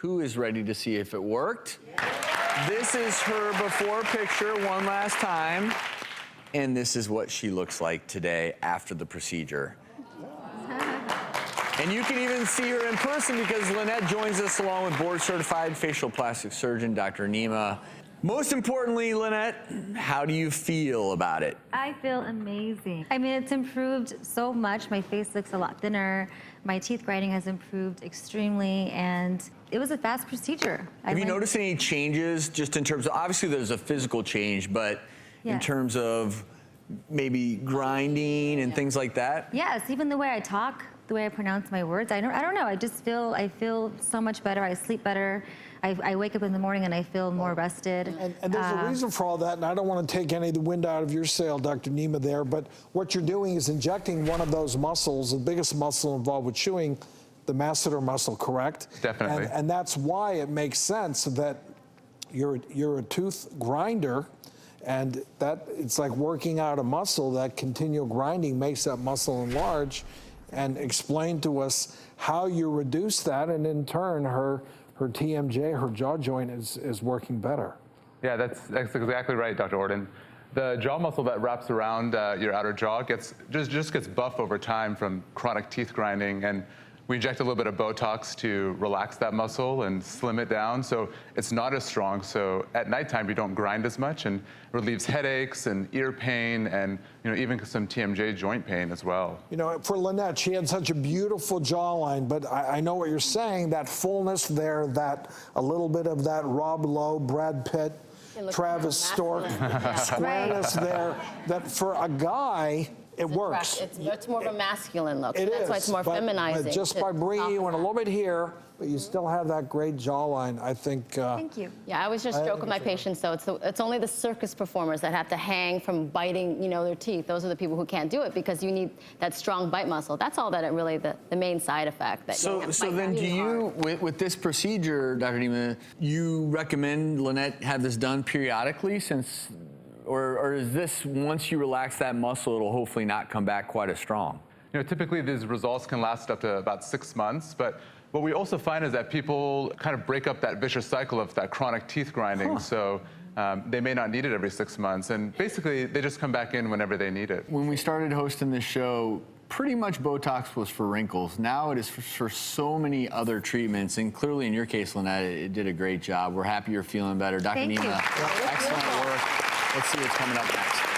Who is ready to see if it worked? This is her before picture one last time. And this is what she looks like today after the procedure. And you can even see her in person because Lynette joins us along with board-certified facial plastic surgeon, Dr. Nima. Most importantly, Lynette, how do you feel about it? I feel amazing. I mean, it's improved so much. My face looks a lot thinner. My teeth grinding has improved extremely, and it was a fast procedure. Have you noticed any changes just in terms of, obviously there's a physical change, but in terms of maybe grinding and things like that? Yes, even the way I talk, the way I pronounce my words. I don't know. I feel so much better. I sleep better. I wake up in the morning and I feel more rested. And there's a reason for all that, and I don't want to take any of the wind out of your sail, Dr. Nima, there, but what you're doing is injecting one of those muscles, the biggest muscle involved with chewing, the masseter muscle, correct? Definitely. And that's why it makes sense that you're a tooth grinder, and that it's like working out a muscle. That continual grinding makes that muscle enlarge. And explain to us how you reduce that, and in turn, her TMJ, her jaw joint is working better. Yeah, that's exactly right, Dr. Ordon. The jaw muscle that wraps around your outer jaw just gets buff over time from chronic teeth grinding, and we inject a little bit of Botox to relax that muscle and slim it down so it's not as strong. So at nighttime, you don't grind as much, and relieves headaches and ear pain and even some TMJ joint pain as well. For Lynette, she had such a beautiful jawline, but I know what you're saying, that fullness there, that a little bit of that Rob Lowe, Brad Pitt, Travis Stork, squareness there, that for a guy, it works. It's more of a masculine look. It That's is, why it's more feminizing. But just by bringing you in a little bit here, but you still have that great jawline, I think. Thank you. Yeah, I was just joking with my patients, so it's only the circus performers that have to hang from biting, their teeth. Those are the people who can't do it because you need that strong bite muscle. That's all that really the main side effect. That so then do you, with this procedure, Dr. Nima, you recommend Lynette have this done periodically since, or is this, once you relax that muscle, it'll hopefully not come back quite as strong? Typically these results can last up to about 6 months, but what we also find is that people kind of break up that vicious cycle of that chronic teeth grinding, so they may not need it every 6 months, and basically they just come back in whenever they need it. When we started hosting this show, pretty much Botox was for wrinkles. Now it is for so many other treatments, and clearly in your case, Lynette, it did a great job. We're happy you're feeling better. Dr. Nima, excellent work. Let's see what's coming up next.